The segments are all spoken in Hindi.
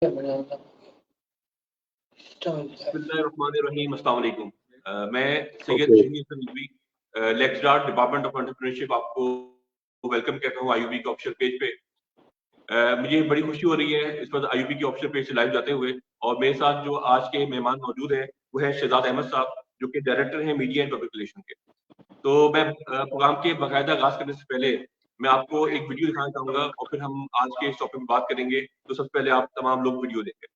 बिस्मिल्लाहिर्रहमानिर्रहीम, अस्सलाम वालेकुम। मैं सैयद शहीद Nadvi, lecturer department of entrepreneurship, आपको वेलकम कहता हूँ आईयूबी के ऑफिशियल पेज पे। मुझे बड़ी खुशी हो रही है इस वक्त आईयूबी के ऑफिशियल पेज से लाइव जाते हुए, और मेरे साथ जो आज के मेहमान मौजूद हैं वो है शहजाद अहमद साहब, जो कि डायरेक्टर हैं मीडिया एंड पब्लिक रिलेशन के। तो मैं प्रोग्राम के बाकायदा आगाज करने से पहले मैं आपको एक वीडियो दिखाना चाहूंगा और फिर हम आज के इस टॉपिक में बात करेंगे। तो सबसे पहले आप तमाम लोग वीडियो देखें।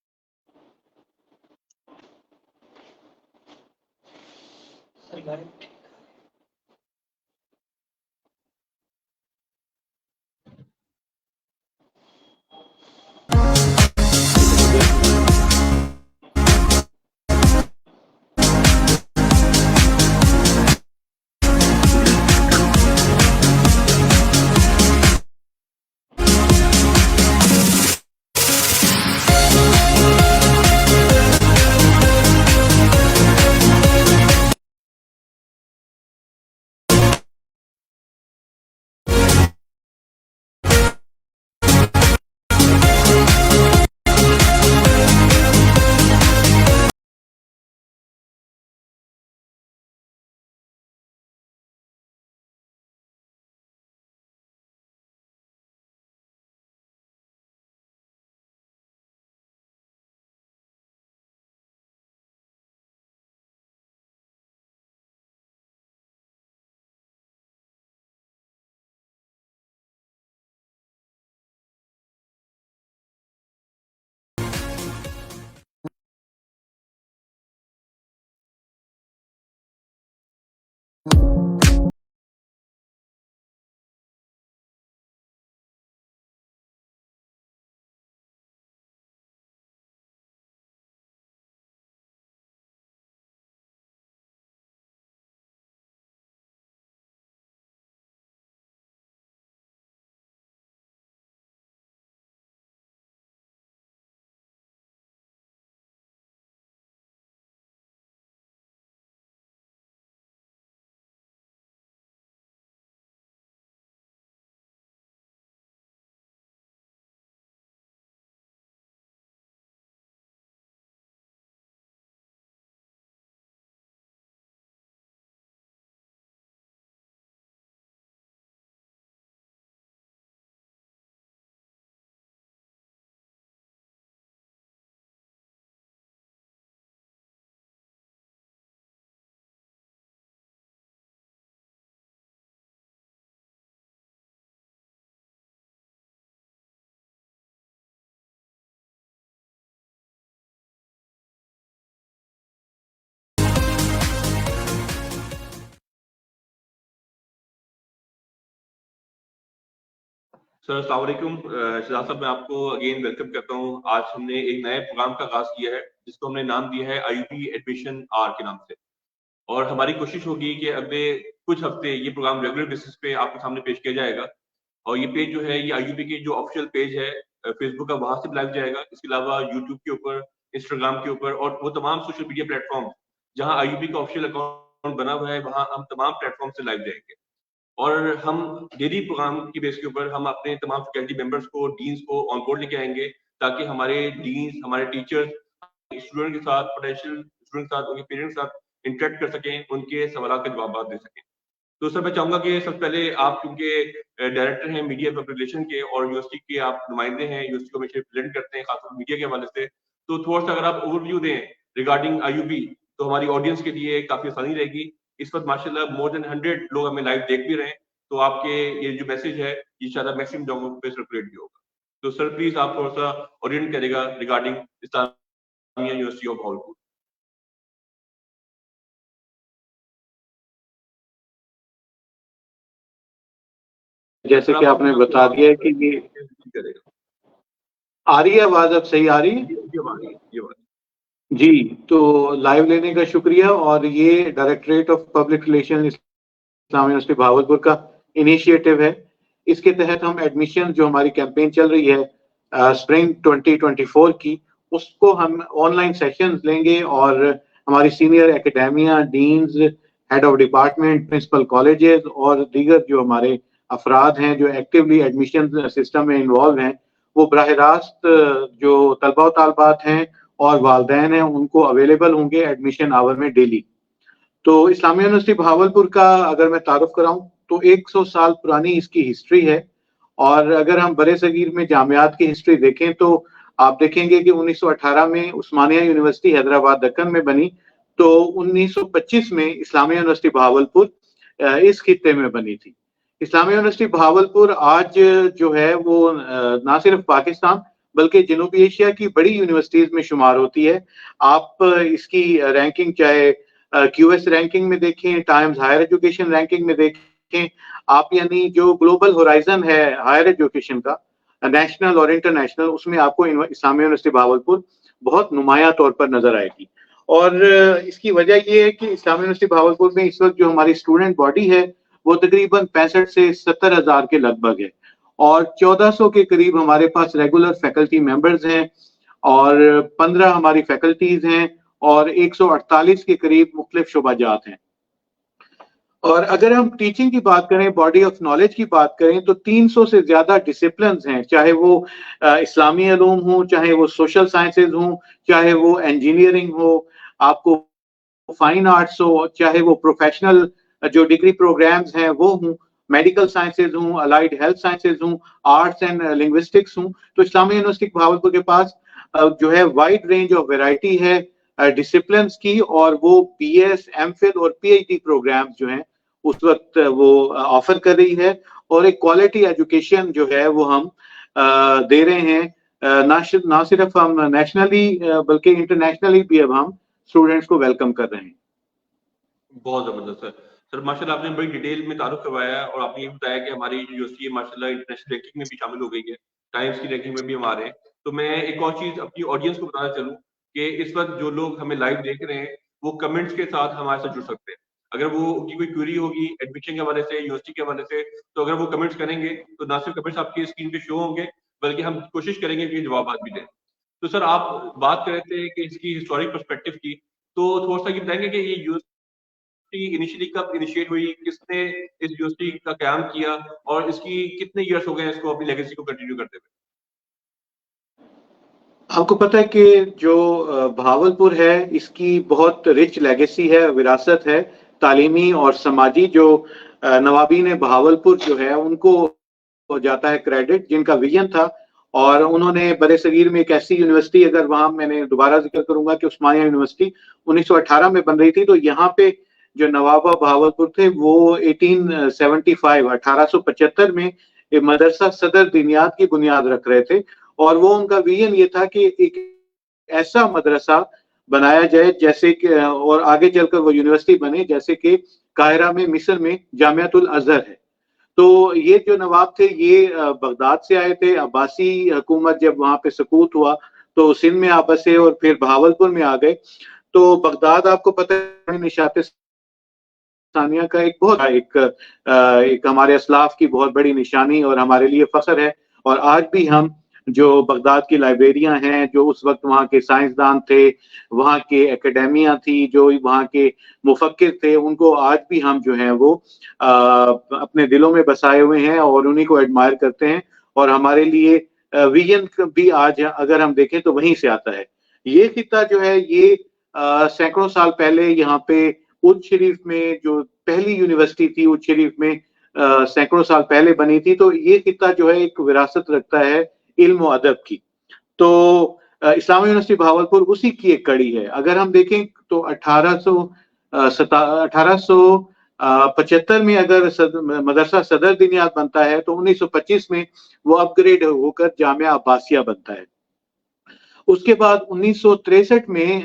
सर अस्सलाम वालेकुम। शहजाद साहब, मैं आपको अगेन वेलकम करता हूँ। आज हमने एक नए प्रोग्राम का आगाज किया है जिसको हमने नाम दिया है आईयूबी एडमिशन आर के नाम से, और हमारी कोशिश होगी कि अगले कुछ हफ्ते ये प्रोग्राम रेगुलर बेसिस पे आपके सामने पेश किया जाएगा। और ये पेज जो है ये आईयूबी के जो ऑफिशियल पेज है फेसबुक का, वहां से लाइव जाएगा। इसके अलावा यूट्यूब के ऊपर, इंस्टाग्राम के ऊपर और वो तमाम सोशल मीडिया प्लेटफॉर्म जहां आईयूबी का ऑफिशियल अकाउंट बना हुआ है, वहां हम तमाम प्लेटफॉर्म से लाइव जाएंगे। और हम डेली प्रोग्राम की बेस के ऊपर हम अपने तमाम फैकल्टी मेंबर्स को, डीन्स को ऑन बोर्ड लेके आएंगे, ताकि हमारे डीन्स, हमारे टीचर्स स्टूडेंट के साथ, पोटेंशियल स्टूडेंट के साथ, उनके पेरेंट्स के साथ इंटरेक्ट कर सकें, उनके सवालों के जवाब दे सकें। तो सर मैं चाहूंगा कि सबसे पहले आप, क्योंकि डायरेक्टर हैं मीडिया पब्लिक रिलेशन के और यूनिवर्सिटी के आप नुमाइंदे हैं, यूनिवर्सिटी को हमेशा रिप्रेजेंट करते हैं खासकर मीडिया के हवाले से, तो थोड़ा सा अगर आप ओवरव्यू दें रिगार्डिंग आईयूबी, तो हमारी ऑडियंस के लिए काफी आसानी रहेगी। इस वक्त माशाल्लाह मोर देन 100 लोग हमें लाइव देख भी रहे हैं, तो आपके ये जो मैसेज है ये शायद मैक्सिमम लोगों पे सर्कुलेट भी होगा। तो सर प्लीज आप थोड़ा सा ओरिएंट करेगा regarding Islamia university of Bahawalpur. जैसे कि आपने बता दिया है कि ये आ रही है आवाज, अब सही आ रही है जी। तो लाइव लेने का शुक्रिया। और ये directorate of public relation Islamia university Bahawalpur का इनिशिएटिव है। इसके तहत हम एडमिशन जो हमारी कैंपेन चल रही है स्प्रिंग 2024 की, उसको हम ऑनलाइन सेशंस लेंगे और हमारी senior academia, deans, head of department, principal colleges और दीगर जो हमारे अफराद हैं जो एक्टिवली एडमिशन सिस्टम में इन्वॉल्व हैं, वो बराह रास्त जो तलबा व तालबात हैं और वालिदैन हैं उनको अवेलेबल होंगे एडमिशन आवर में डेली। तो इस्लामिया यूनिवर्सिटी भावलपुर का अगर मैं तारुफ कराऊं तो 100 साल पुरानी इसकी हिस्ट्री है। और अगर हम बड़े सगीर में जामियात की हिस्ट्री देखें तो आप देखेंगे कि 1918 में उस्मानिया यूनिवर्सिटी हैदराबाद दक्कन में बनी, तो 1925 में इस्लामिया यूनिवर्सिटी भावलपुर इस खित्ते में बनी थी। इस्लामिया यूनिवर्सिटी भावलपुर आज जो है वो ना सिर्फ पाकिस्तान बल्कि जनूबी एशिया की बड़ी यूनिवर्सिटीज में शुमार होती है। आप इसकी रैंकिंग चाहे क्यूएस रैंकिंग में देखें, टाइम्स हायर एजुकेशन रैंकिंग में देखें आप, यानी जो ग्लोबल होराइजन है हायर एजुकेशन का नेशनल और इंटरनेशनल, उसमें आपको इस्लामिया यूनिवर्सिटी भावलपुर बहुत नुमाया तौर पर नजर आएगी। और इसकी वजह ये है कि इस्लामिया यूनिवर्सिटी भावलपुर में इस वक्त जो हमारी स्टूडेंट बॉडी है वो तकरीबन 65 से 70 हजार के लगभग है, और 1400 के करीब हमारे पास रेगुलर फैकल्टी मेंबर्स हैं, और 15 हमारी फैकल्टीज हैं, और 148 के करीब मुख्तलिफ शुबाजात हैं। और अगर हम टीचिंग की बात करें, बॉडी ऑफ नॉलेज की बात करें, तो 300 से ज्यादा डिसिप्लिन्स हैं, चाहे वो इस्लामी उलूम हो, चाहे वो सोशल साइंसेज हो, चाहे वो इंजीनियरिंग हो, आपको फाइन आर्ट्स हो, चाहे वो प्रोफेशनल जो डिग्री प्रोग्राम्स हैं वो हों, मेडिकल साइंसेज हों, अलाइड हेल्थ साइंसेज हों, आर्ट्स एंड लिंग्विस्टिक्स हों। तो इस्लामिया यूनिवर्सिटी भावलपुर के पास जो है वाइड रेंज ऑफ वैरायटी है डिसिप्लिन्स की, और वो बीएस, एमफिल और पीएचडी प्रोग्राम्स जो हैं उस वक्त वो ऑफर कर रही है, और एक क्वालिटी एजुकेशन जो है वो हम दे रहे हैं। ना सिर्फ हम नेशनली बल्कि इंटरनेशनली भी अब हम स्टूडेंट्स को वेलकम कर रहे हैं। बहुत जबरदस्त सर माशाल्लाह, आपने बड़ी डिटेल में तारुफ करवाया और आपने ये बताया कि हमारी यूनिवर्सिटी माशाल्लाह इंटरनेशनल रैंकिंग में भी शामिल हो गई है, टाइम्स की रैंकिंग में भी हम आ रहे हैं। तो मैं एक और चीज अपनी ऑडियंस को बताना चलूँ कि इस वक्त जो लोग हमें लाइव देख रहे हैं वो कमेंट्स के साथ हमारे साथ जुड़ सकते हैं। अगर वो उनकी कोई क्वेरी होगी एडमिशन के हवाले से, यूनिवर्सिटी के हवाले से, तो अगर वो कमेंट्स करेंगे तो ना सिर्फ कमेंट्स आपकी स्क्रीन पे शो होंगे बल्कि हम कोशिश करेंगे कि जवाब भी दें। तो सर आप बात कर रहे थे कि इसकी हिस्टोरिक पर्सपेक्टिव की, तो थोड़ा सा ये बताएंगे कि ये यूनिवर्सिटी इनिशियली कब इनिशिएट हुई, किसने इस यूनिवर्सिटी का क़याम किया और इसकी कितने ईयर्स हो गए इसको अपनी लेगेसी को कंटिन्यू करते हुए? आपको पता है कि जो भावलपुर है इसकी बहुत रिच लेगेसी है, विरासत है तालीमी और समाजी। जो नवाबीन भावलपुर जो है उनको जाता है क्रेडिट, जिनका विजन था, और उन्होंने बड़े सगीर में एक ऐसी यूनिवर्सिटी, अगर वहां मैंने दोबारा जिक्र करूंगा कि उस्मानिया यूनिवर्सिटी 1918 में बन रही थी, तो यहाँ पे जो नवाबा भावलपुर थे वो 1875 में मदरसा सदर दिनियात की बुनियाद रख रहे थे, और वो उनका विजन ये था कि एक ऐसा मदरसा बनाया जाए जैसे कि, और आगे चलकर वो यूनिवर्सिटी बने जैसे कि काहिरा में, मिस्र में जामियातुल अजहर है। तो ये जो नवाब थे ये बगदाद से आए थे। अब्बासी हुकूमत जब वहां पे सकूत हुआ तो सिंध में आप बसे और फिर भावलपुर में आ गए। तो बगदाद आपको पता है निशात सानिया का एक बहुत एक हमारे असलाफ की बहुत बड़ी निशानी और हमारे लिए फख्र है। और आज भी हम जो बगदाद की लाइब्रेरियां हैं, जो उस वक्त वहाँ के साइंसदान थे, वहाँ के एकेडमिया थी, जो वहाँ के मुफक्किर थे, उनको आज भी हम जो है वो अपने दिलों में बसाए हुए हैं और उन्हीं को एडमायर करते हैं। और हमारे लिए विजन भी आज अगर हम देखें तो वहीं से आता है। ये खित्ता जो है ये सैकड़ों साल पहले यहाँ पे उज शरीफ में जो पहली यूनिवर्सिटी थी, उज शरीफ में सैकड़ों साल पहले बनी थी। तो ये खित्ता जो है एक विरासत रखता है इल्म और अदब की। तो इस्लामी यूनिवर्सिटी भावलपुर उसी की एक कड़ी है। अगर हम देखें तो 1875 में अगर मदरसा सदर दिनियात बनता है तो 1925 में वो अपग्रेड होकर जामिया अब्बासिया बनता है। उसके बाद 1963 में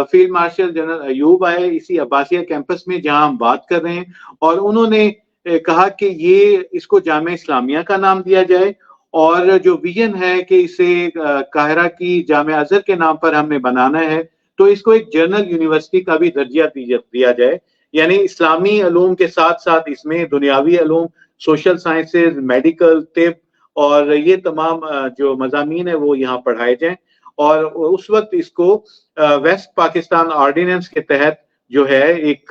फील्ड मार्शल जनरल अयूब आए इसी अब्बासिया कैंपस में जहां हम बात कर रहे हैं, और उन्होंने कहा कि ये इसको जामिया इस्लामिया का नाम दिया जाए, और जो विजन है कि इसे काहिरा की जामिया अजहर के नाम पर हमने बनाना है, तो इसको एक जर्नल यूनिवर्सिटी का भी दर्जा दिया जाए। यानी इस्लामी उलूम के साथ साथ इसमें दुनियावी उलूम, सोशल साइंसेज, मेडिकल, तिब और ये तमाम जो मज़ामीन है वो यहाँ पढ़ाए जाएं। और उस वक्त इसको वेस्ट पाकिस्तान ऑर्डिनेंस के तहत जो है एक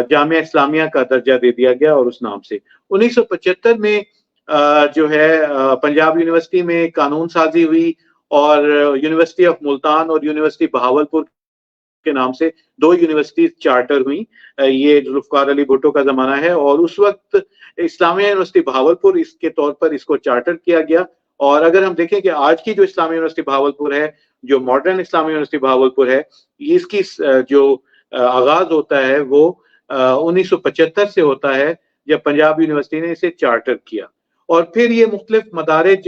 जामिया इस्लामिया का दर्जा दे दिया गया और उस नाम से 1975 में जो है पंजाब यूनिवर्सिटी में कानून साजी हुई और यूनिवर्सिटी ऑफ मुल्तान और यूनिवर्सिटी बहावलपुर के नाम से 2 यूनिवर्सिटी चार्टर हुई। ये जुल्फकार अली भुट्टो का जमाना है और उस वक्त इस्लामिया यूनिवर्सिटी बहावलपुर इसके तौर पर इसको चार्टर किया गया। और अगर हम देखें कि आज की जो इस्लामिया यूनिवर्सिटी बहावलपुर है, जो मॉडर्न इस्लामिया यूनिवर्सिटी बहावलपुर है, इसकी जो आगाज होता है वो 1975 से होता है, जब पंजाब यूनिवर्सिटी ने इसे चार्टर किया। और फिर ये मुख्तलिफ मदारिज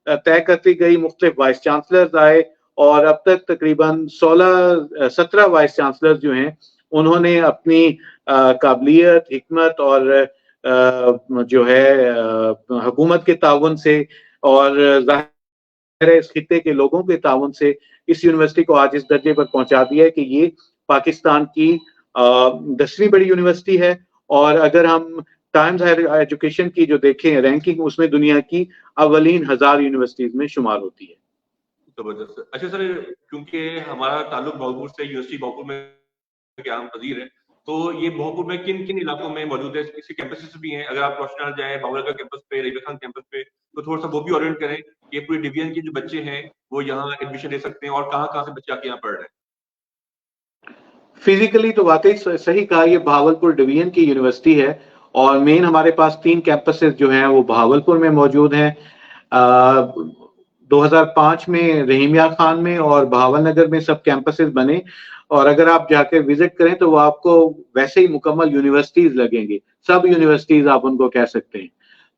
तय करती गई, मुख्तलिफ वाइस चांसलर्स आए और अब तक तकरीबन 17 वाइस चांसलर जो हैं उन्होंने अपनी काबिलियत, हिकमत और जो है हुकूमत के ताउन से और जाहिर है इस खित्ते के लोगों के ताउन से इस यूनिवर्सिटी को आज इस दर्जे पर पहुंचा दिया है कि ये पाकिस्तान की 10वीं बड़ी यूनिवर्सिटी है। और अगर हम टाइम्स हायर एजुकेशन की जो देखें रैंकिंग, उसमें दुनिया की अव्वलीन 1000 यूनिवर्सिटीज में शुमार होती है। जबरदस्त। अच्छा सर, क्योंकि हमारा ताल्लुक बहावलपुर से, यूनिवर्सिटी बहावलपुर में क्या पजीर है, तो ये बहावलपुर में किन किन इलाकों में मौजूद है? इसके कैंपसेस भी हैं, अगर आप रोशनार जाए बावला का कैंपस पे, रहीबा खान कैंपस पे, तो थोड़ा सा वो भी ओरिएंट करें कि पूरी डिवीजन के जो बच्चे हैं वो यहाँ एडमिशन ले सकते हैं और कहाँ से बच्चे आके यहाँ पढ़ रहे हैं। फिजिकली तो वाकई सही कहा, ये बहावलपुर डिवीजन की यूनिवर्सिटी है और मेन हमारे पास 3 कैंपसेस जो हैं वो बहावलपुर में मौजूद हैं। 2005 में रहीमिया खान में और बहावल नगर में सब कैंपसेस बने और अगर आप जाके विजिट करें तो वो आपको वैसे ही मुकम्मल यूनिवर्सिटीज लगेंगे, सब यूनिवर्सिटीज आप उनको कह सकते हैं।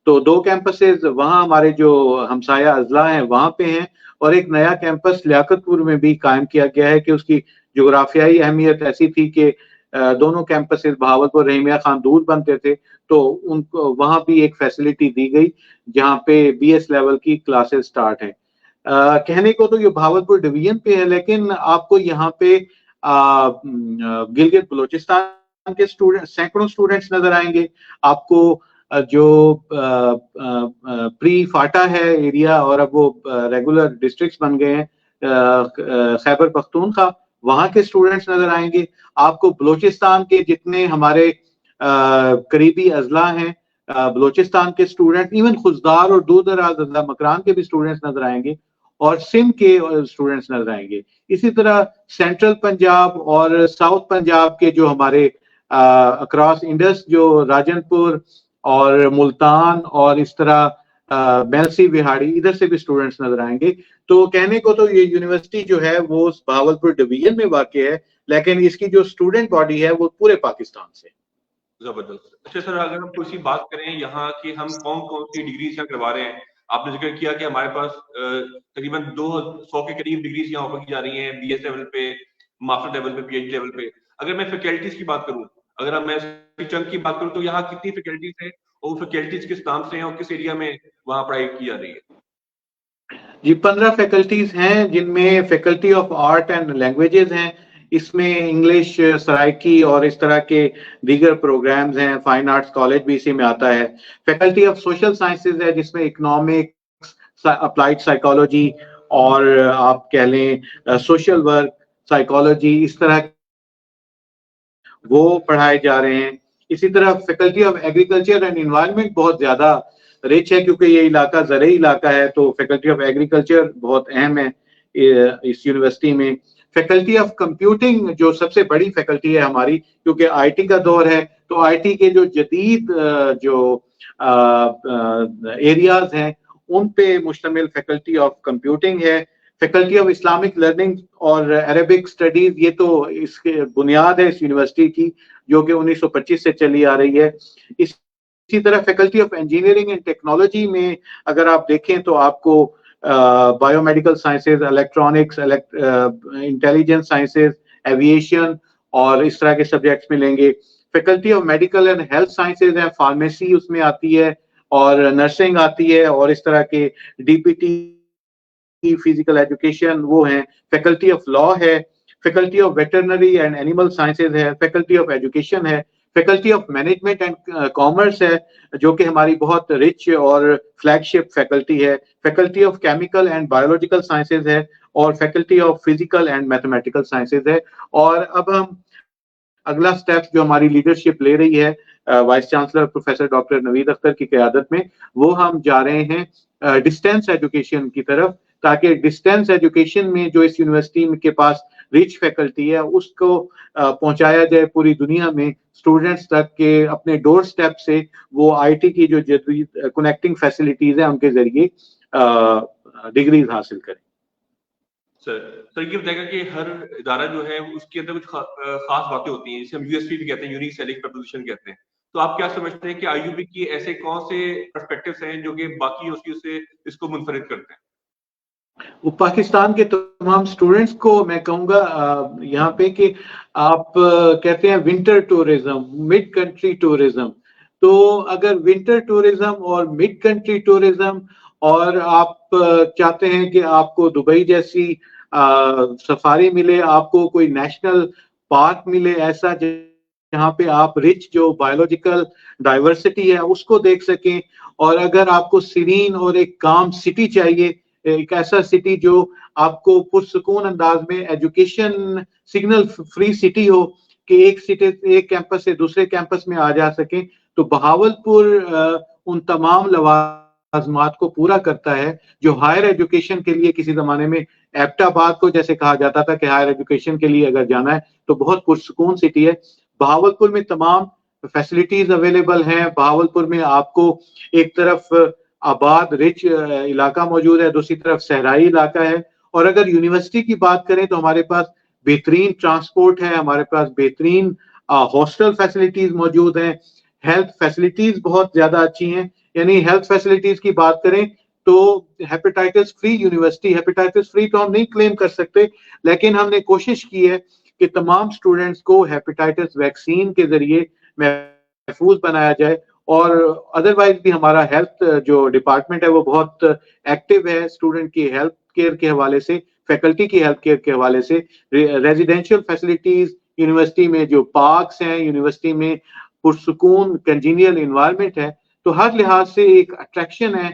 तो 2 कैंपसेस वहाँ हमारे जो हमसाया अजला हैं वहाँ पे हैं और एक नया कैंपस लियाकतपुर में भी कायम किया गया है कि उसकी जोग्राफियाई अहमियत ऐसी थी कि दोनों कैंपसेस बहावलपुर रहीमिया खान दूर बनते थे, तो उनको वहाँ भी एक फैसिलिटी दी गई जहाँ पे BS लेवल की क्लासेस स्टार्ट हैं। कहने को तो ये बहावलपुर डिवीजन पे है, लेकिन आपको यहाँ पे गिलगित बलोचिस्तान के सैकड़ों स्टूडेंट्स नजर आएंगे। आपको जो प्री फाटा है एरिया और अब वो रेगुलर डिस्ट्रिक्ट्स बन गए हैं, खैबर पख्तूनख्वा, वहां के स्टूडेंट्स नजर आएंगे। आपको बलोचिस्तान के जितने हमारे करीबी अजला हैं, बलोचिस्तान के स्टूडेंट, इवन खुजदार और दूर दराज अजला मकरान के भी स्टूडेंट्स नजर आएंगे और सिंध के स्टूडेंट्स नजर आएंगे। इसी तरह सेंट्रल पंजाब और साउथ पंजाब के जो हमारे अक्रॉस इंडस, जो राजनपुर और मुल्तान और इस तरह बेलसी बिहाड़ी, इधर से भी स्टूडेंट्स नजर आएंगे। तो कहने को तो ये यूनिवर्सिटी जो है वो बहावलपुर डिवीजन में वाक़ई है, लेकिन इसकी जो स्टूडेंट बॉडी है वो पूरे पाकिस्तान से। जबरदस्त। अच्छा सर, अगर हम कुछ बात करें यहाँ की, हम कौन कौन सी डिग्रीज यहाँ करवा रहे हैं? आपने जिक्र किया कि हमारे पास तकरीबन 200 के करीब डिग्रीज यहाँ ऑफर की जा रही हैं, BS लेवल पे, मास्टर लेवल पे, PhD लेवल पे। अगर मैं फैकल्टीज की बात करूँ, अगर मैं चंक की बात करूँ, तो यहाँ कितनी फैकल्टीज हैं और फैकल्टीज किस नाम से हैं और किस एरिया में वहाँ पढ़ाई की जा रही है? जी 15 फैकल्टीज हैं, जिनमें faculty of art and languages हैं, इसमें इंग्लिश, सराइकी और इस तरह के दीगर प्रोग्राम्स हैं। फाइन आर्ट्स कॉलेज भी इसी में आता है। फैकल्टी ऑफ सोशल साइंसेज है, जिसमें इकोनॉमिक्स, अप्लाइड साइकोलॉजी और आप कह लें सोशल वर्क, साइकोलॉजी, इस तरह वो पढ़ाए जा रहे हैं। इसी तरह faculty of agriculture and environment बहुत ज्यादा रिच है, क्योंकि ये इलाका ज़रई इलाका है, तो फैकल्टी ऑफ एग्रीकल्चर बहुत अहम है इस यूनिवर्सिटी में। फैकल्टी ऑफ कंप्यूटिंग जो सबसे बड़ी फैकल्टी है हमारी, क्योंकि IT का दौर है, तो IT के जो जदीद जो एरियाज हैं उन पे मुश्तमिल फैकल्टी ऑफ कंप्यूटिंग है। फैकल्टी ऑफ इस्लामिक लर्निंग और अरबिक स्टडीज, ये तो इसके बुनियाद है इस यूनिवर्सिटी की, जो कि 1925 से चली आ रही है। इसी तरह faculty of engineering and technology में अगर आप देखें तो आपको biomedical sciences, electronics, intelligence sciences, aviation और इस तरह के सब्जेक्ट्स मिलेंगे। Faculty of medical and health sciences है, फार्मेसी उसमें आती है और नर्सिंग आती है और इस तरह के DPT, फिजिकल एजुकेशन वो है। फैकल्टी ऑफ लॉ है, faculty of veterinary and animal sciences है, फैकल्टी ऑफ एजुकेशन है, faculty of management and commerce है, जो कि हमारी बहुत रिच और फ्लैगशिप फैकल्टी है। Faculty of chemical and biological sciences है और faculty of physical and mathematical sciences है। और अब हम अगला स्टेप जो हमारी लीडरशिप ले रही है, vice chancellor professor doctor Naveed Akhtar की क़यादत में, वो हम जा रहे हैं डिस्टेंस एजुकेशन की तरफ, ताकि डिस्टेंस एजुकेशन में जो इस यूनिवर्सिटी के पास रिच फैकल्टी है उसको पहुंचाया जाए पूरी दुनिया में स्टूडेंट्स तक के अपने डोर स्टेप से वो आईटी की जो जदीद कनेक्टिंग फैसिलिटीज है उनके जरिए डिग्रीज हासिल करें। सर ये बताएगा कि हर इदारा जो है उसके अंदर कुछ खास बातें होती हैं, जिसे हम यूएसपी भी कहते हैं, यूनिक सेलिंग प्रपोजिशन कहते हैं। तो आप क्या समझते हैं कि आईयूबी की ऐसे कौन से पर्सपेक्टिव्स हैं जो कि बाकी यूनिवर्सिटियों से इसको मुनफरिद करते हैं? वो पाकिस्तान के तमाम स्टूडेंट्स को मैं कहूँगा यहाँ पे कि आप कहते हैं winter tourism, mid country tourism, तो अगर विंटर टूरिज्म और मिड कंट्री टूरिज्म और आप चाहते हैं कि आपको दुबई जैसी सफारी मिले, आपको कोई नेशनल पार्क मिले ऐसा जहाँ पे आप रिच जो बायोलॉजिकल डाइवर्सिटी है उसको देख सकें, और अगर आपको सीरीन और एक काम सिटी चाहिए, एक ऐसा सिटी जो आपको पुरसुकून अंदाज में एजुकेशन सिग्नल फ्री सिटी हो कि एक कैंपस से दूसरे कैंपस में आ जा सके, तो बहावलपुर उन तमाम लवाजमात को पूरा करता है जो हायर एजुकेशन के लिए किसी जमाने में एबटाबाद को जैसे कहा जाता था कि हायर एजुकेशन के लिए अगर जाना है तो बहुत पुरसुकून सिटी है। बहावलपुर में तमाम फैसिलिटीज अवेलेबल हैं। बहावलपुर में आपको एक तरफ आबाद रिच इलाका मौजूद है, दूसरी तरफ सहराई इलाका है, और अगर यूनिवर्सिटी की बात करें तो हमारे पास बेहतरीन ट्रांसपोर्ट है, हमारे पास बेहतरीन हॉस्टल फैसिलिटीज मौजूद हैं, हेल्थ फैसिलिटीज बहुत ज्यादा अच्छी हैं। यानी हेल्थ फैसिलिटीज की बात करें तो hepatitis free university, hepatitis free तो हम नहीं क्लेम कर सकते, लेकिन हमने कोशिश की है कि तमाम स्टूडेंट्स को हेपेटाइटिस वैक्सीन के जरिए महफूज बनाया जाए, और अदरवाइज भी हमारा हेल्थ जो डिपार्टमेंट है वो बहुत एक्टिव है स्टूडेंट की हेल्थ केयर के हवाले से, फैकल्टी की हेल्थ केयर के हवाले से। रेजिडेंशियल फैसिलिटीज यूनिवर्सिटी में जो पार्क्स हैं, यूनिवर्सिटी में पुरसुकून कंजीनियल इन्वायरमेंट है, तो हर लिहाज से एक अट्रैक्शन है,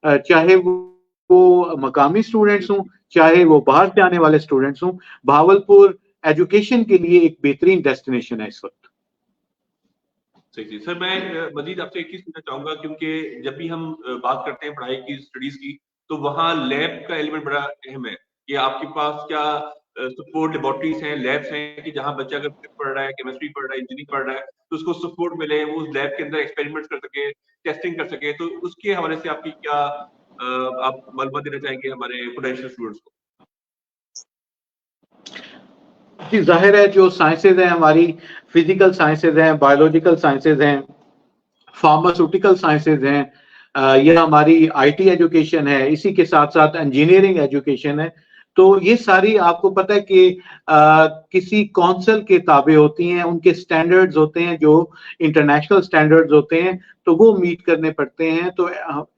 चाहे वो मकामी स्टूडेंट्स हों चाहे वो बाहर से आने वाले स्टूडेंट्स हों। भावलपुर एजुकेशन के लिए एक बेहतरीन डेस्टिनेशन है इस वक्त। सही सर, मैं मजीद आपसे एक चीज पूछना चाहूंगा, क्योंकि जब भी हम बात करते हैं पढ़ाई की, स्टडीज की, तो वहाँ लैब का एलिमेंट बड़ा अहम है कि आपके पास क्या सपोर्ट लेबोरेटरीज हैं, लैब्स हैं कि जहाँ बच्चा अगर फिजिक्स पढ़ रहा है, केमिस्ट्री पढ़ रहा है, इंजीनियरिंग पढ़ रहा है, तो उसको सपोर्ट मिले, वो उस लैब के अंदर एक्सपेरिमेंट कर सके, टेस्टिंग कर सके। तो उसके हवाले से आपकी क्या आप मालूमात देना चाहेंगे हमारे पोटेंशियल स्टूडेंट्स को? जी, जाहिर है जो साइंसेज हैं हमारी, फिजिकल साइंसेज हैं, बायोलॉजिकल साइंसेज हैं, फार्मास्यूटिकल साइंसेज हैं, यह हमारी आईटी एजुकेशन है, इसी के साथ साथ इंजीनियरिंग एजुकेशन है। तो ये सारी आपको पता है कि किसी काउंसिल के ताबे होती हैं, उनके स्टैंडर्ड्स होते हैं जो इंटरनेशनल स्टैंडर्ड्स होते हैं, तो वो मीट करने पड़ते हैं। तो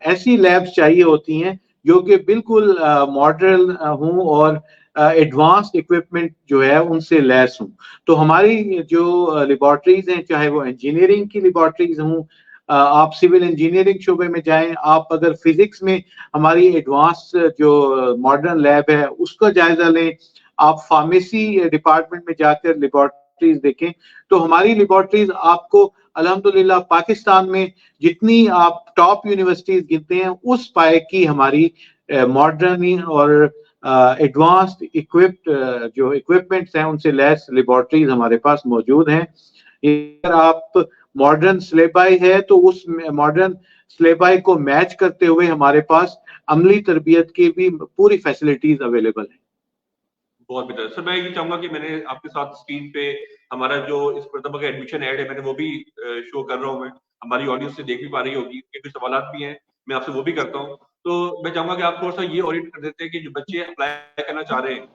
ऐसी लैब्स चाहिए होती हैं जो कि बिल्कुल मॉडर्न हों और एडवांस्ड इक्विपमेंट जो है उनसे लैस हूँ। तो हमारी जो लेबॉर्ट्रीज हैं, चाहे वो इंजीनियरिंग की लेबॉर्ट्रीज हों, आप सिविल इंजीनियरिंग शोबे में जाएं, आप अगर फिजिक्स में हमारी एडवांस जो मॉडर्न लैब है उसका जायजा लें, आप फार्मेसी डिपार्टमेंट में जाकर लेबॉर्ट्रीज देखें, तो हमारी लेबॉर्ट्रीज आपको अल्हम्दुलिल्लाह पाकिस्तान में जितनी आप टॉप यूनिवर्सिटीज गिनते हैं उस पाए की हमारी मॉडर्न और एडवांस्ड इक्विप्ड जो इक्विपमेंट्स हैं उनसे लैस लेबॉर्ट्रीज हमारे पास मौजूद हैं। अगर आप मॉडर्न सिलेबाई है तो उस मॉडर्न सिलेबाई को मैच करते हुए हमारे पास अमली तरबियत की भी पूरी फैसिलिटीज अवेलेबल है। बहुत बेहतर सर, मैं ये चाहूंगा कि मैंने आपके साथ स्क्रीन पे हमारा जो इस प्रथम का एडमिशन ऐड है, मैंने वो भी शो कर रहा हूँ। मैं हमारी ऑडियंस से देख भी पा रही होगी, कुछ सवाल भी हैं, मैं आपसे वो भी करता हूँ। तो मैं चाहूंगा कि आप थोड़ा सा ये ओरिएंट कर देते हैं कि जो बच्चे अप्लाई करना चाह रहे हैं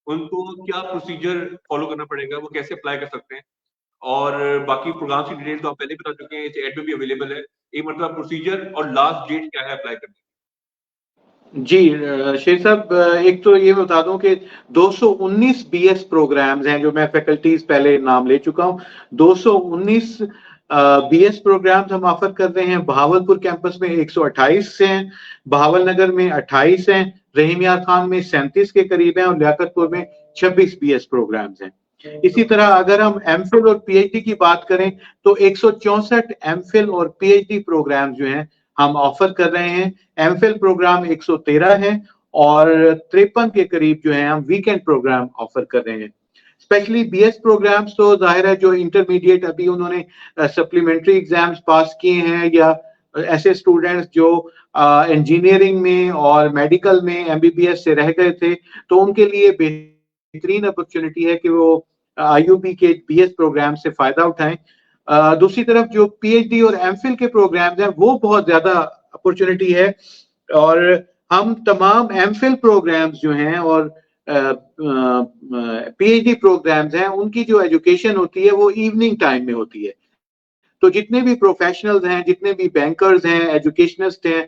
उनको क्या प्रोसीजर फॉलो करना पड़ेगा, वो कैसे अप्लाई कर सकते हैं, और बाकी प्रोग्राम की डिटेल तो आप पहले बता चुके हैं, इस ऐड में भी अवेलेबल है। एक मतलब प्रोसीजर और लास्ट डेट क्या है अप्लाई करने की? जी शेर साहब, एक तो ये बता दूं कि 219 बीएस प्रोग्राम्स हैं जो मैं फैकल्टीज पहले नाम ले चुका हूं। 219 बीएस प्रोग्राम्स हम ऑफर कर रहे हैं। बहावलपुर कैंपस में 128 हैं, बहावल नगर में 28 हैं, रहीम यार खान में 37 के करीब हैं, और लियाकतपुर में 26 बीएस प्रोग्राम्स हैं। इसी तरह अगर हम एमफिल और पीएचडी की बात करें तो 164 एमफिल और पीएचडी प्रोग्राम जो हैं हम ऑफर कर रहे हैं। एमफिल प्रोग्राम 113 है और 53 के करीब जो है हम वीकेंड प्रोग्राम ऑफर कर रहे हैं। स्पेशली बीएस प्रोग्राम्स तो जाहिर है जो इंटरमीडिएट अभी उन्होंने सप्लीमेंट्री एग्जाम्स पास किए हैं या ऐसे स्टूडेंट्स जो इंजीनियरिंग में और मेडिकल में एमबीबीएस से रह गए थे, तो उनके लिए बेहतरीन अपॉर्चुनिटी है कि वो आईयूबी के बीएस प्रोग्राम से फायदा उठाएं। दूसरी तरफ जो पीएचडी और एमफिल के प्रोग्राम्स हैं वो बहुत ज्यादा अपॉर्चुनिटी है और हम तमाम एमफिल प्रोग्राम्स जो हैं और पीएचडी प्रोग्राम्स हैं उनकी जो एजुकेशन होती है वो इवनिंग टाइम में होती है। तो जितने भी प्रोफेशनल्स हैं, जितने भी बैंकर्स हैं, एजुकेशनिस्ट हैं,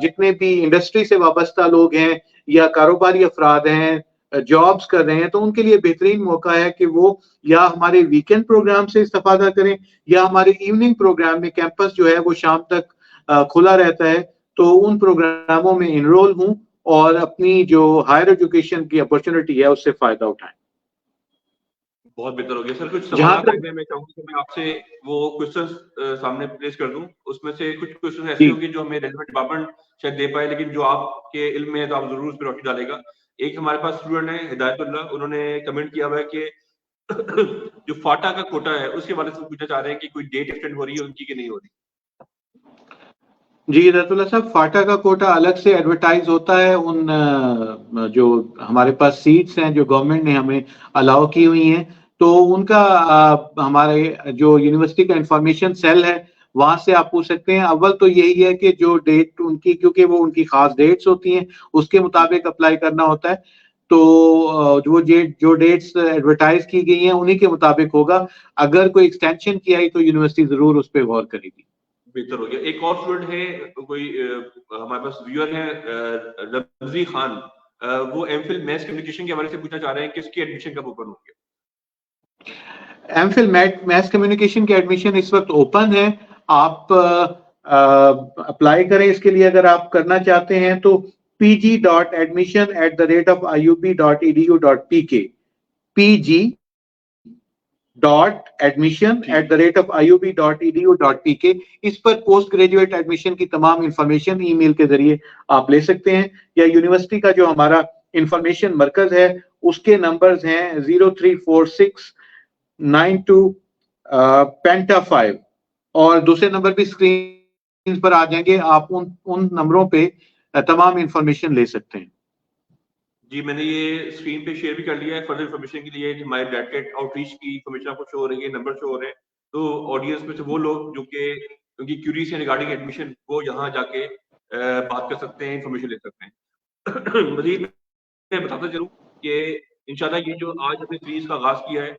जितने भी इंडस्ट्री से वाबस्ता लोग हैं या कारोबारी अफराद हैं, जॉब्स कर रहे हैं, तो उनके लिए बेहतरीन मौका है कि वो या हमारे वीकेंड प्रोग्राम से इस्तेफादा करें या हमारे इवनिंग प्रोग्राम में कैंपस जो है वो शाम तक खुला रहता है, तो उन प्रोग्रामों में इनरोल हों और अपनी जो हायर एजुकेशन की अपॉर्चुनिटी है उससे फायदा उठाएं। बहुत बेहतर हो गया सर। कुछ सवाल करने में चाहूंगा कि मैं आपसे वो क्वेश्चंस सामने प्लेस कर दूं। उसमें से कुछ क्वेश्चन ऐसे होंगे जो हमें रेलेवेंट डिपार्टमेंट शायद दे पाए, लेकिन जो आपके इल्म में है तो आप जरूर उस पर रोशनी डालेगा। एक हमारे पास स्टूडेंट है हिदायतुल्लाह, उन्होंने कमेंट किया हुआ है कि जो फाटा का कोटा है उसके बारे में पूछना चाह रहे हैं कि कोई डेट एक्सटेंड हो रही है उनकी कि नहीं हो रही। जी हिदायतुल्लाह साहब, फाटा का कोटा अलग से एडवर्टाइज होता है उन जो हमारे पास सीट्स हैं जो गवर्नमेंट ने हमें अलाउ की हुई हैं, तो उनका हमारे जो यूनिवर्सिटी का इंफॉर्मेशन सेल है वहां से आप पूछ सकते हैं। अव्वल तो यही है कि जो डेट उनकी, क्योंकि वो उनकी खास डेट्स होती हैं उसके मुताबिक अप्लाई करना होता है, तो जो डेट्स एडवर्टाइज की गई हैं उन्हीं के मुताबिक होगा। अगर कोई एक्सटेंशन की आई तो यूनिवर्सिटी जरूर उस पर गौर करेगी। बेहतर हो गया। एक और स्टूडेंट है, कोई हमारे पास व्यूअर है रमजी खान, वो एमफिल मैस कम्युनिकेशन के हवाले से पूछना चाह रहे हैं कि इसकी एडमिशन कब ओपन होंगे। एमफिल मैस कम्युनिकेशन के एडमिशन इस वक्त ओपन है। आप अप्लाई करें इसके लिए। अगर आप करना चाहते हैं तो pg.admission@iub.edu.pk pg.admission@iub.edu.pk इस पर पोस्ट ग्रेजुएट एडमिशन की तमाम इंफॉर्मेशन ईमेल के जरिए आप ले सकते हैं, या यूनिवर्सिटी का जो हमारा इंफॉर्मेशन मरकज है उसके नंबर्स हैं 034692 पेंटा 5 और दूसरे नंबर भी स्क्रीन पर आ जाएंगे। आप उन नंबरों पे तमाम इंफॉर्मेशन ले सकते हैं। जी, मैंने ये स्क्रीन पे शेयर भी कर लिया है फर्दर इन्फॉर्मेशन के लिए। हमारे डायरेक्ट आउटरीच की इन्फॉर्मेशन आपको शो हो रही है, नंबर शो हो रहे हैं, तो ऑडियंस में से वो लोग जो कि उनकी क्यूरीज है रिगार्डिंग एडमिशन, वो यहाँ जाके बात कर सकते हैं, इन्फॉर्मेशन ले सकते हैं। मजीद मैं बताता चलूँ कि इंशाल्लाह ये जो आज हमने सीरीज का आगाज किया है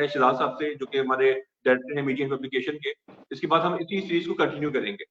शहजाद साहब से, जो कि हमारे डायरेक्टर हैं मीडिया पब्लिकेशन के। इसके बाद हम इसी सीरीज को कंटिन्यू करेंगे।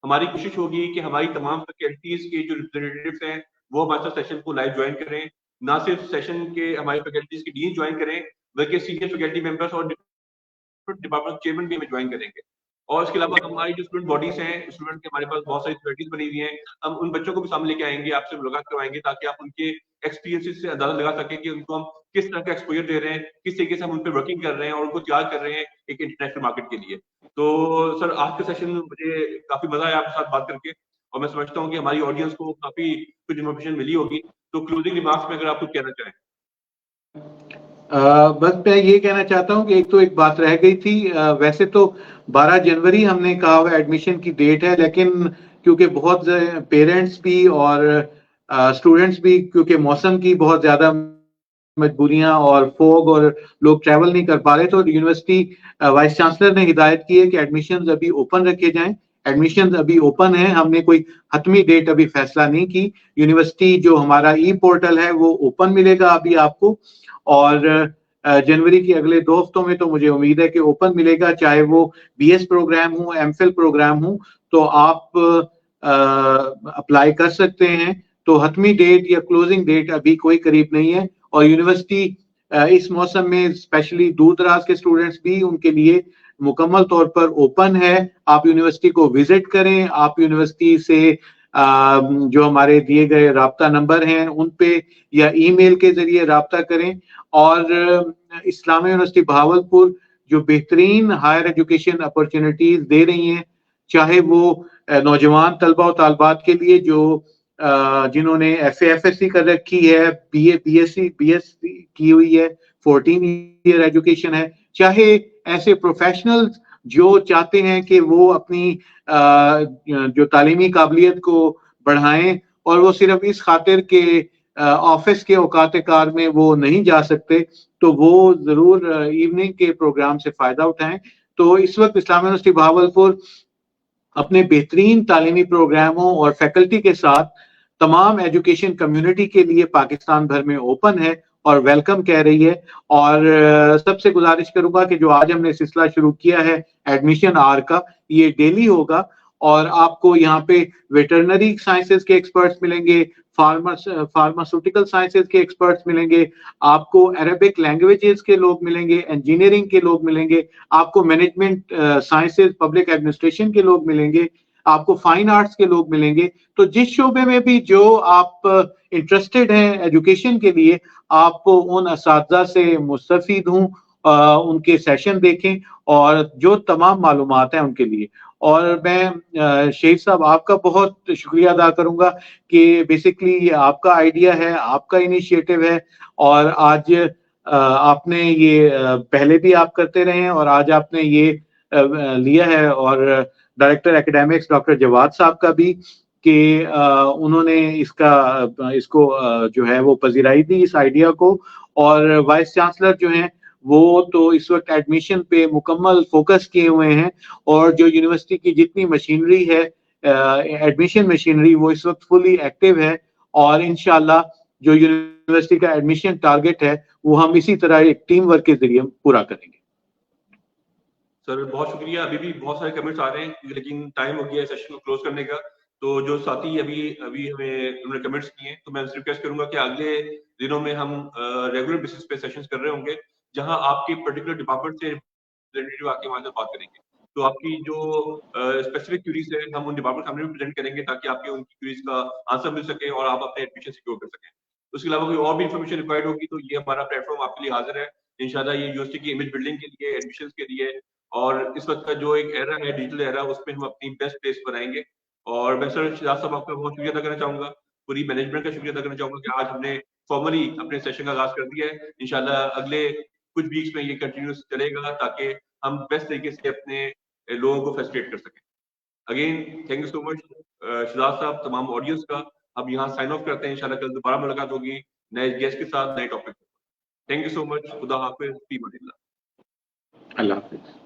हमारी कोशिश होगी कि हमारी तमाम फैकल्टीज के जो रिप्रेजेंटेटिव्स हैं वो हमारे साथ सेशन को लाइव ज्वाइन करें। ना सिर्फ सेशन के हमारे फैकल्टीज के डीन ज्वाइन करें, बल्कि सीनियर फैकल्टी मेंबर्स और डिपार्टमेंट चेयरमैन भी हमें ज्वाइन करेंगे। और इसके अलावा हमारी जो स्टूडेंट बॉडीज हैं, स्टूडेंट के हमारे पास बहुत सारी फैकल्टीज बनी हुई हैं, हम उन बच्चों को भी सामने लेके आएंगे, आपसे मुलाकात करवाएंगे, ताकि आप उनके एक्सपीरियंसेस से अंदाजा लगा सकें कि उनको हम किस तरह का एक्सपोजर दे रहे हैं, किस तरीके से हम उन पर वर्किंग कर रहे हैं और उनको तैयार कर रहे हैं एक इंटरनेशनल मार्केट के लिए। तो सर आज का सेशन मुझे काफी मजा आया आपके साथ बात करके, और मैं समझता हूँ कि हमारी ऑडियंस को काफी कुछ इन्फॉर्मेशन मिली होगी। तो क्लोजिंग रिमार्क्स में अगर आप कुछ कहना चाहें। बस मैं ये कहना चाहता हूँ कि एक बात रह गई थी। वैसे तो 12 जनवरी हमने कहा हुआ एडमिशन की डेट है, लेकिन क्योंकि बहुत पेरेंट्स भी और स्टूडेंट्स भी, क्योंकि मौसम की बहुत ज्यादा मजबूरियां और फोग और लोग ट्रैवल नहीं कर पा रहे, तो यूनिवर्सिटी वाइस चांसलर ने हिदायत की है कि एडमिशन अभी ओपन रखे जाएं। एडमिशन अभी ओपन है, हमने कोई हतमी डेट अभी फैसला नहीं की। यूनिवर्सिटी जो हमारा ई पोर्टल है वो ओपन मिलेगा अभी आपको, और जनवरी के अगले 2 हफ्तों में तो मुझे उम्मीद है कि ओपन मिलेगा, चाहे वो बीएस प्रोग्राम हो, एमफिल प्रोग्राम हो, तो आप अप्लाई कर सकते हैं। तो हतमी डेट या क्लोजिंग डेट अभी कोई करीब नहीं है, और यूनिवर्सिटी इस मौसम में स्पेशली दूर दराज के स्टूडेंट्स भी उनके लिए मुकम्मल तौर पर ओपन है। आप यूनिवर्सिटी को विजिट करें, आप यूनिवर्सिटी से जो हमारे दिए गए राब्ता नंबर हैं उन पे या ईमेल के जरिए राब्ता करें। और इस्लामिया यूनिवर्सिटी भावलपुर जो बेहतरीन हायर एजुकेशन अपॉर्चुनिटीज दे रही हैं, चाहे वो नौजवान तलबा और तालबात के लिए जो जिन्होंने FA/FSC कर रखी है, BA BSc की हुई है, 14 ईयर एजुकेशन है, चाहे ऐसे प्रोफेशनल्स जो चाहते हैं कि वो अपनी जो तालीमी काबिलियत को बढ़ाएं और वो सिर्फ इस खातिर के ऑफिस के औकात कार में वो नहीं जा सकते, तो वो जरूर इवनिंग के प्रोग्राम से फायदा उठाएं। तो इस वक्त इस्लामिया यूनिवर्सिटी भावलपुर अपने बेहतरीन तालीमी प्रोग्रामों और फैकल्टी के साथ तमाम एजुकेशन कम्युनिटी के लिए पाकिस्तान भर में ओपन है और वेलकम कह रही है। और सबसे गुजारिश करूंगा कि जो आज हमने सिलसिला शुरू किया है एडमिशन आर का, ये डेली होगा और आपको यहाँ पे वेटरनरी साइंसेज के एक्सपर्ट्स मिलेंगे, फार्मास्यूटिकल साइंसेज के एक्सपर्ट्स मिलेंगे, आपको अरेबिक लैंग्वेजेस के लोग मिलेंगे, इंजीनियरिंग के लोग मिलेंगे, आपको मैनेजमेंट साइंसेज पब्लिक एडमिनिस्ट्रेशन के लोग मिलेंगे, आपको फाइन आर्ट्स के लोग मिलेंगे। तो जिस शोबे में भी जो आप इंटरेस्टेड हैं एजुकेशन के लिए, आप उन असातिज़ा से मुस्तफीद हों, उनके सेशन देखें और जो तमाम मालूमात हैं उनके लिए। और मैं शेख साहब आपका बहुत शुक्रिया अदा करूंगा कि बेसिकली ये आपका आइडिया है, आपका इनिशिएटिव है और आज आपने ये पहले भी आप करते रहे हैं और आज आपने ये लिया है। और डायरेक्टर एकेडमिक्स डॉक्टर जवाद साहब का भी कि उन्होंने इसको जो है वो पजीराई दी इस आइडिया को। और वाइस चांसलर जो हैं वो तो इस वक्त एडमिशन पे मुकम्मल फोकस किए हुए हैं और जो यूनिवर्सिटी की जितनी मशीनरी है एडमिशन मशीनरी वो इस वक्त फुली एक्टिव है और इंशाल्लाह जो यूनिवर्सिटी का एडमिशन टारगेट है वो हम इसी तरह एक टीम वर्क के जरिए पूरा करेंगे। सर बहुत शुक्रिया। अभी भी बहुत सारे कमेंट्स आ रहे हैं लेकिन टाइम हो गया है सेशन को क्लोज करने का। तो जो साथी अभी हमें उन्होंने कमेंट्स किए हैं तो मैं रिक्वेस्ट करूंगा कि अगले दिनों में हम रेगुलर बेसिस पे सेशंस कर रहे होंगे जहां आपके पर्टिकुलर डिपार्टमेंट से रिलेटेड आके वहां से बात करेंगे। तो आपकी जो स्पेसिफिक क्यूरीज है हम उन डिपार्टमेंट सामने प्रेजेंट करेंगे ताकि आपके उनकी क्यूरीज का आंसर मिल सके और आप अपने एडमिशन सिक्योर कर सकें। उसके अलावा कोई और भी इन्फॉर्मेशन रिक्वायर्ड होगी तो ये हमारा प्लेटफॉर्म आपके लिए हाजिर है। इंशाल्लाह ये यूनिवर्सिटी की इमेज बिल्डिंग के लिए, एडमिशंस के लिए और इस वक्त का जो एक एरा है डिजिटल एरा, उसमें हम अपनी बेस्ट प्लेस बनाएंगे। और मैं सर शिजात साहब आपका बहुत शुक्रिया अदा करना चाहूंगा, पूरी मैनेजमेंट का शुक्रिया अदा करना चाहूंगा कि आज हमने फॉर्मली अपने सेशन का आगाज कर दिया है। इंशाल्लाह अगले कुछ वीक्स में ये कंटिन्यूस चलेगा ताकि हम बेस्ट तरीके से अपने लोगों को फैसिलिटेट कर सकें। Again thank you so much Shijat साहब, तमाम ऑडियंस का। अब यहाँ साइन ऑफ करते हैं। इंशाल्लाह कल दोबारा मुलाकात होगी नए गेस्ट के साथ, नए topic. Thank you so much. खुदा हाफिज। अल्लाह हाफिज।